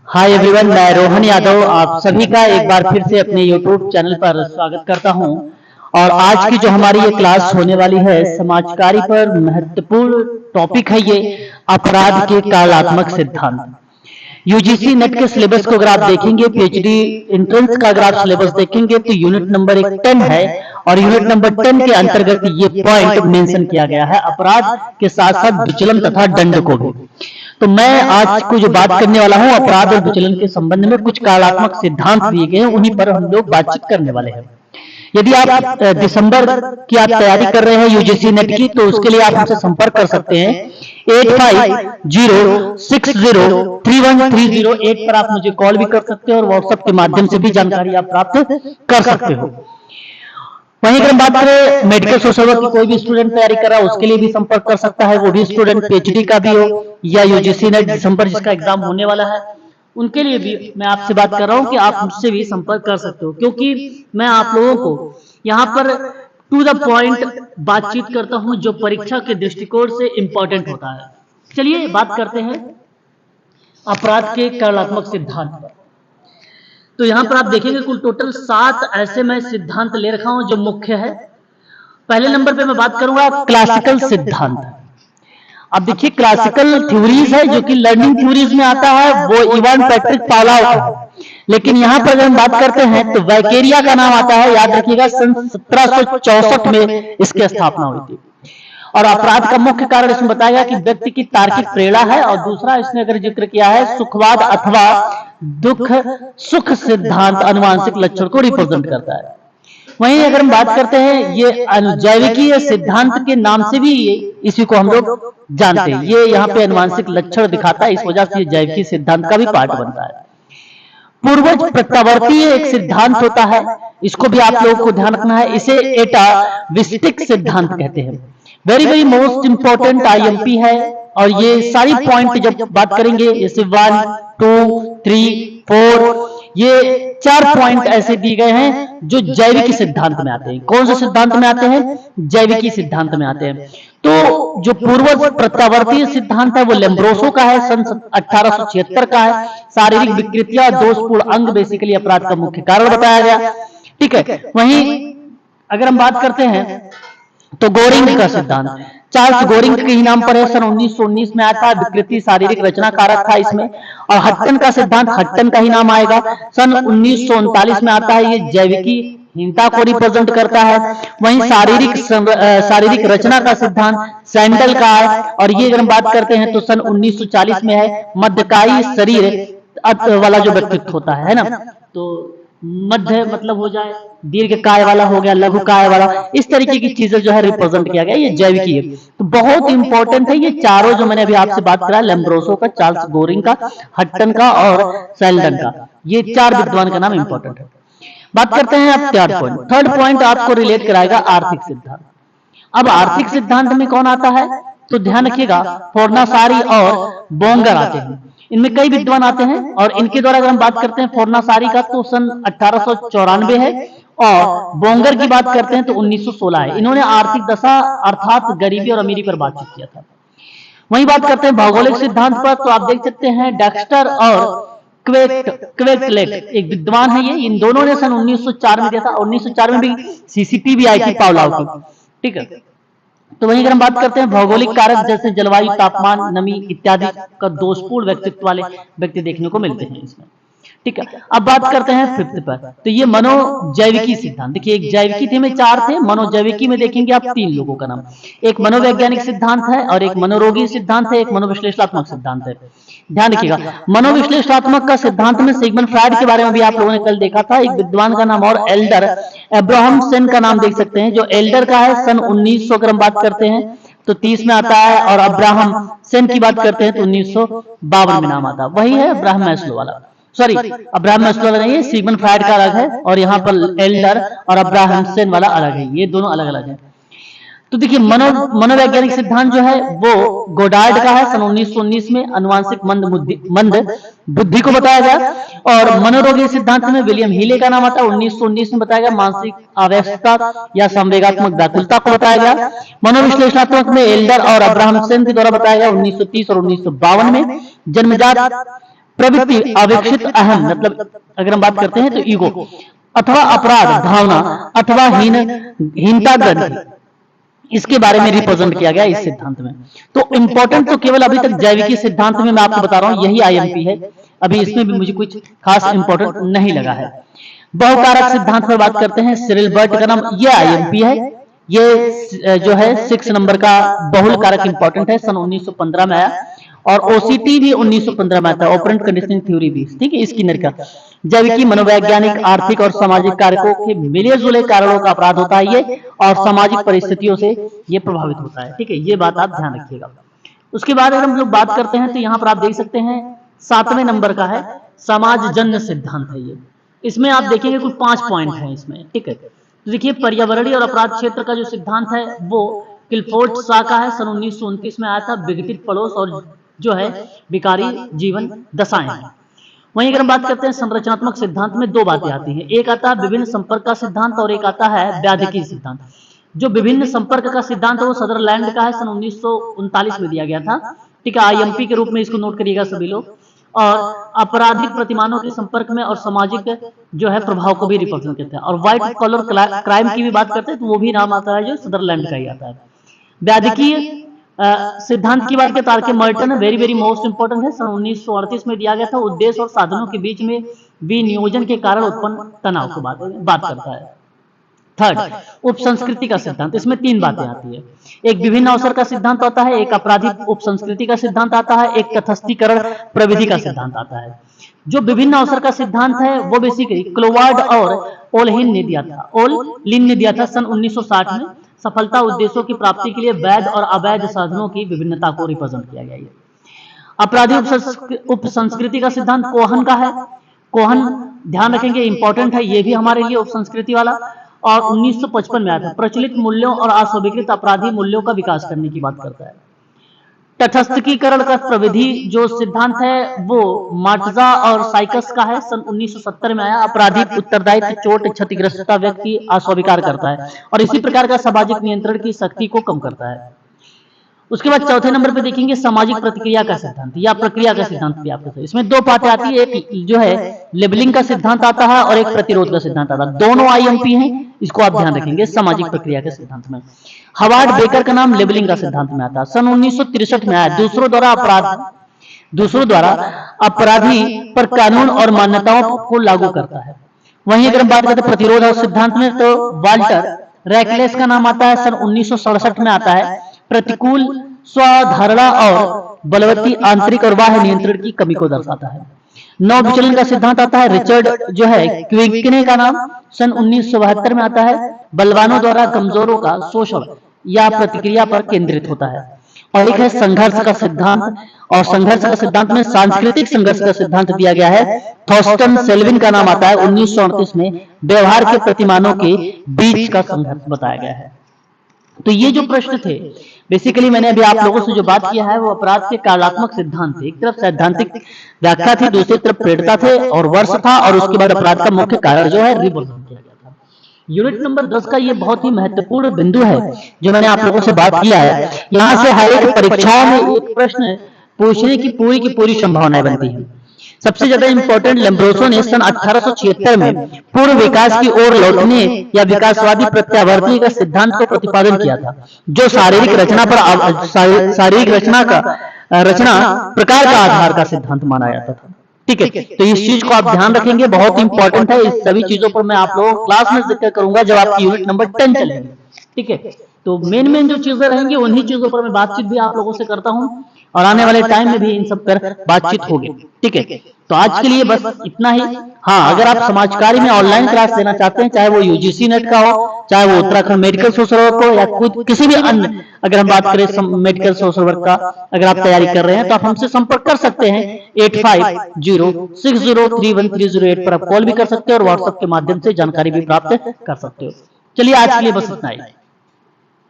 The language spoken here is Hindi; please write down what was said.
हाय एवरीवन, मैं रोहन यादव आप सभी का एक बार फिर से अपने यूट्यूब चैनल पर स्वागत करता हूं। और आज की जो हमारी ये क्लास होने वाली है समाजकारी पर महत्वपूर्ण टॉपिक है ये अपराध के कालात्मक सिद्धांत। यूजीसी नेट के सिलेबस को अगर आप देखेंगे, पीएचडी एंट्रेंस का अगर आप सिलेबस देखेंगे तो यूनिट नंबर 10 है और यूनिट नंबर 10 के अंतर्गत ये पॉइंट मेंशन किया गया है अपराध के साथ साथ विचलन तथा दंड को भी। तो मैं आज को जो बात करने वाला हूं अपराध और विचलन के संबंध में कुछ कालात्मक सिद्धांत दिए गए हैं, उन्हीं पर हम लोग बातचीत करने वाले हैं। यदि आप दिसंबर की आप तैयारी कर रहे हैं यूजीसी नेट की, तो उसके लिए आप हमसे संपर्क कर सकते हैं 8506031308 पर। आप मुझे कॉल भी कर सकते हो और व्हाट्सएप के माध्यम से भी जानकारी आप प्राप्त कर सकते हो। वहीं अगर हम बात करें मेडिकल सोशल वर्क की कोई भी स्टूडेंट तैयारी कर रहा है उसके लिए भी संपर्क कर सकता है, वो भी स्टूडेंट पीएचडी का भी हो या यूजीसी नेट दिसंबर जिसका एग्जाम होने वाला है उनके लिए भी मैं आपसे बात कर रहा हूं कि आप मुझसे भी संपर्क कर सकते हो, क्योंकि मैं आप लोगों को यहाँ पर टू द पॉइंट बातचीत करता हूं जो परीक्षा के दृष्टिकोण से इंपॉर्टेंट होता है। चलिए बात करते हैं अपराध के कालात्मक सिद्धांत पर। तो यहां पर आप देखेंगे कुल टोटल 7 ऐसे मैं सिद्धांत ले रखा हूं जो मुख्य है। पहले नंबर पे मैं बात करूंगा क्लासिकल सिद्धांत। अब देखिए क्लासिकल थ्योरीज है जो कि लर्निंग थ्योरीज में आता है, वो इवान पैट्रिक पावलोव का। लेकिन यहां पर अगर हम बात करते हैं तो वैकेरिया का नाम आता है, याद रखिएगा सन 1764 में इसकी स्थापना हुई थी। और अपराध का मुख्य कारण इसमें बताया गया कि व्यक्ति की तार्किक प्रेरणा है, और दूसरा इसने अगर जिक्र किया है सुखवाद अथवा दुख सुख सिद्धांत आनुवांशिक लक्षण को रिप्रेजेंट करता है। वहीं अगर हम बात करते हैं ये जैविकीय सिद्धांत के नाम से भी इसी को हम लोग जानते हैं, ये यहाँ पे आनुवांशिक लक्षण दिखाता है, इस वजह से ये जैविकीय सिद्धांत का भी पार्ट बनता है। पूर्वज प्रत्यावर्ती एक सिद्धांत होता है, इसको भी आप लोगों को ध्यान रखना है, इसे एटाविस्टिक सिद्धांत कहते हैं। Very very most important IMP है, और ये सारी पॉइंट जब बात करेंगे जैसे 1 2 3 4 ये 4 पॉइंट ऐसे दिए गए हैं जो जैविकी सिद्धांत में आते हैं। कौन से सिद्धांत में आते हैं? जैविकी सिद्धांत में आते हैं। तो जो पूर्वज प्रत्यावर्ती सिद्धांत है वो लेम्ब्रोसो का है, सन 1876 का है। शारीरिक विकृतियां दोषपूर्ण अंग बेसिकली अपराध का मुख्य कारण बताया गया, ठीक है। वहीं अगर हम बात करते हैं तो गोरिंग का सिद्धांत चार्ल्स गोरिंग के ही नाम पर है, सन 1919 में आया था। विकृति शारीरिक रचना कारक था इसमें। और हट्टन का सिद्धांत हट्टन का ही नाम आएगा, सन 1939 में आता है। ये जैविकी हीनता को रिप्रेजेंट करता है। वहीं शारीरिक रचना का सिद्धांत सैंडल का है, और ये अगर हम बात करते हैं तो सन 1940 में है। मध्यकायी शरीर वाला जो व्यक्तित्व होता है ना, तो मध्य मतलब हो जाए दीर्घ काय वाला हो गया, लघु काय वाला, इस तरीके की चीजें जो है रिप्रेजेंट किया गया, ये जैविकी है। तो बहुत इंपॉर्टेंट है ये चारों जो मैंने अभी आपसे बात करा, लेम्ब्रोसो का, चार्ल्स गोरिंग का, हट्टन का और सैल्डन का, ये 4 विद्वान का नाम इंपॉर्टेंट है। बात करते हैं अब थर्ड पॉइंट आपको रिलेट कराएगा आर्थिक सिद्धांत। अब आर्थिक सिद्धांत में कौन आता है तो ध्यान रखिएगा फोर्नासारी और बोंगर आते हैं। इनमें कई विद्वान आते हैं, और इनके द्वारा अगर हम बात करते हैं फोर्नासारी का तो सन 1894 है, और बोंगर की बात करते हैं तो 1916 है। इन्होंने आर्थिक दशा अर्थात गरीबी और अमीरी पर बातचीत किया था। वहीं बात करते हैं भौगोलिक सिद्धांत पर, तो आप देख सकते हैं डेक्स्टर और क्वेटलेट एक विद्वान है ये, इन दोनों ने सन 1904 में दिया था। 1904 में भी सीसीपी भी आई थी पावलोव की, ठीक है। तो वहीं अगर हम बात करते हैं भौगोलिक कारक जैसे जलवायु, तापमान, नमी इत्यादि का दोषपूर्ण व्यक्तित्व वाले व्यक्ति देखने को मिलते हैं इसमें, ठीक है। अब बात करते हैं 5th पर, तो ये मनोजैविकी सिद्धांत। देखिए एक जैविकी थे में 4 थे, मनोजैविकी में देखेंगे आप 3 लोगों का नाम, एक मनोवैज्ञानिक सिद्धांत है, और एक मनोरोगी सिद्धांत है, एक मनोविश्लेषणात्मक सिद्धांत है। ध्यान रखिएगा मनोविश्लेषणात्मक का सिद्धांत में सिगमंड फ्रायड के बारे में भी आप लोगों ने कल देखा था। एक विद्वान का नाम और एल्डर अब्राहम सेन का नाम देख सकते हैं, जो एल्डर का है सन 1900 अगर हम बात करते हैं तो 30 में आता है, और अब्राहम सेन की बात करते हैं तो 1952 में नाम आता है। वही है अब्राहम मैस्लो वाला, सॉरी अब्राहम मैस्लो वाला नहीं है, सिगमंड फ्रायड का अलग है, और यहाँ पर एल्डर और अब्राहम सेन वाला अलग है, ये दोनों अलग अलग है। तो देखिए मनोवैज्ञानिक सिद्धांत जो है वो गोडार्ड का है, सन 1919 में अनुवांशिक मंद बुद्धि को बताया गया। और मनोरोगी सिद्धांत में विलियम हीले का नाम आता है, 1919 में बताया गया, मानसिक अव्यवस्था या संवेगात्मक व्याकुलता को बताया गया। मनोविश्लेषणात्मक में एल्डर और अब्राहम सेन के द्वारा बताया गया 1930 और 1952 में। जन्मजात प्रवृत्ति, अविकसित अहम, मतलब अगर हम बात करते हैं तो ईगो, अथवा अपराध भावना, अथवा हीनता ग्रंथि, इसके बारे में रिप्रेजेंट किया गया इस सिद्धांत में। तो इंपॉर्टेंट तो केवल अभी तक जैविकी सिद्धांत में मैं आपको बता रहा हूं, यही आईएमपी है। अभी इसमें भी मुझे कुछ खास इंपॉर्टेंट नहीं लगा है। बहुकारक सिद्धांत पर बात करते हैं, सिरिल बर्ट का नाम, ये आईएमपी है। ये जो है 6 नंबर का बहुल कारक इंपॉर्टेंट है, सन 1915 में आया। और ओसीटी भी 1915 में आता है, ऑपरेंट कंडीशनिंग थ्योरी भी, ठीक है, स्किनर का। जबकि मनोवैज्ञानिक, आर्थिक और सामाजिक कारकों के मिले जुले कारणों का अपराध होता है ये, और सामाजिक परिस्थितियों से ये प्रभावित होता है, ठीक है, ये बात आप ध्यान रखिएगा। उसके बाद अगर हम लोग बात करते हैं तो यहाँ पर आप देख सकते हैं 7वें नंबर का है समाजजन्य सिद्धांत है ये। इसमें आप देखेंगे कुछ 5 पॉइंट हैं इसमें, ठीक है। तो देखिए, पर्यावरणीय और अपराध क्षेत्र का जो सिद्धांत है वो किलफोर्ड शॉ का है, सन 1929 में आया था। विघटित पड़ोस और जो है विकारी जीवन दशाएं हैं। वहीं अगर हम बात करते हैं संरचनात्मक सिद्धांत में 2 बातें आती हैं, एक आता है विभिन्न संपर्क का सिद्धांत और एक आता है व्याधिकी सिद्धांत। जो विभिन्न संपर्क का सिद्धांत है वो सदरलैंड का है, सन 1939 में दिया गया था, ठीक है। आईएमपी के रूप में इसको नोट करिएगा सभी लोग। और आपराधिक प्रतिमानों के संपर्क में और सामाजिक जो है प्रभाव को भी रिप्रेजेंट करते हैं। और व्हाइट कॉलर क्राइम की भी बात करते हैं तो वो भी नाम आता है जो सदरलैंड का ही आता है। व्याधिकीय सिद्धांत की बात करते हैं Merton, very very most important है, सन 1938 में दिया गया था। उद्देश्य और साधनों के बीच में विनियोजन के कारण उत्पन्न तनाव की बात करता है। थर्ड, उपसंस्कृति का सिद्धांत, इसमें 3 बातें आती है। एक विभिन्न अवसर का सिद्धांत आता है, एक आपराधिक उपसंस्कृति का सिद्धांत आता है, एक तटस्थीकरण प्रविधि का सिद्धांत आता है। जो विभिन्न अवसर का सिद्धांत है वो बेसिकली क्लोवार्ड और ओलहिन ने दिया था सन 1960 में। सफलता उद्देश्यों की प्राप्ति के लिए वैध और अवैध साधनों की विभिन्नता को रिप्रेजेंट किया गया है। आपराधिक उपसंस्कृति का सिद्धांत कोहन का है। कोहन ध्यान रखेंगे इंपॉर्टेंट है ये भी हमारे लिए उपसंस्कृति वाला, और 1955 में आया था। प्रचलित मूल्यों और अस्वीकृत अपराधी मूल्यों का विकास करने की बात करता है। तटस्थीकरण का प्रविधि जो सिद्धांत है वो मार्टजा और साइकस का है, सन 1970 में आया। आपराधिक उत्तरदायित्व, चोट, क्षतिग्रस्तता व्यक्ति अस्वीकार करता है और इसी प्रकार का सामाजिक नियंत्रण की शक्ति को कम करता है। उसके बाद चौथे नंबर पे देखेंगे सामाजिक प्रतिक्रिया का सिद्धांत या प्रक्रिया का सिद्धांत भी आपको। इसमें 2 बातें आती है, एक जो है लेबलिंग का सिद्धांत आता है और एक प्रतिरोध का सिद्धांत आता है। दोनों आईएमपी हैं, इसको आप ध्यान रखेंगे सामाजिक प्रक्रिया के सिद्धांत में। हवार्ड बेकर का नाम लेबलिंग का सिद्धांत में आता है, सन 1963 में आया। दूसरों द्वारा अपराधी पर कानून और मान्यताओं को लागू करता है। वहीं अगर हम बात करते हैं प्रतिरोध और सिद्धांत में तो वाल्टर रैकलेस का नाम आता है, सन 1967 में आता है। प्रतिकूल स्वधारणा और बलवती आंतरिक और बाह्य नियंत्रण की कमी को दर्शाता है। नौ विचलन का सिद्धांत आता है, रिचर्ड जो है क्विकने का नाम, सन 1972 में आता है। बलवानों द्वारा कमजोरों का शोषण या प्रतिक्रिया पर केंद्रित होता है। और एक है संघर्ष का सिद्धांत, और संघर्ष का सिद्धांत में सांस्कृतिक संघर्ष का सिद्धांत दिया गया है। थॉर्स्टन सेल्विन का नाम आता है, 1938 में। व्यवहार के प्रतिमानों के बीच का संघर्ष बताया गया है। तो ये जो प्रश्न थे बेसिकली मैंने अभी आप लोगों से जो बात किया है वो अपराध के कार्यात्मक सिद्धांत थे। एक तरफ सैद्धांतिक व्याख्या थी, दूसरी तरफ प्रेरणा थे और वर्ष था, और उसके बाद अपराध का मुख्य कारण जो है रिप्रेजेंट किया गया था। यूनिट नंबर 10 का ये बहुत ही महत्वपूर्ण बिंदु है जो मैंने आप लोगों से बात किया है। यहाँ से हर एक परीक्षाओं में एक प्रश्न पूछने की पूरी संभावनाएं बनती है। सबसे ज्यादा इंपॉर्टेंट लैम्ब्रोसो ने सन 1876 में पूर्व विकास की ओर लौटने या विकासवादी प्रत्यावर्ती का सिद्धांत को प्रतिपादन किया था, जो शारीरिक रचना प्रकार का आधार का सिद्धांत माना जाता था। ठीक है, तो इस चीज को आप ध्यान रखेंगे, बहुत इंपॉर्टेंट है। इस सभी चीजों पर मैं आप लोगों को क्लास में जिक्र करूंगा जब आपकी यूनिट नंबर 10 चलेगी। ठीक है, तो मेन जो चीजें रहेंगी उन्हीं चीजों पर मैं बातचीत भी आप लोगों से करता हूं, और आने वाले टाइम में भी इन सब पर बातचीत होगी। ठीक है, तो आज के लिए बस इतना ही। हाँ, अगर आप समाज कार्य में ऑनलाइन क्लास लेना चाहते हैं, चाहे वो यूजीसी नेट का हो, चाहे वो उत्तराखंड मेडिकल सोशल वर्क हो, या खुद किसी भी अन्य, अगर हम बात करें मेडिकल सोशल वर्क का अगर आप तैयारी कर रहे हैं तो आप हमसे संपर्क कर सकते हैं। 8506031308 पर आप कॉल भी कर सकते हैं और व्हाट्सएप के माध्यम से जानकारी भी प्राप्त कर सकते हो। चलिए आज के लिए बस इतना ही।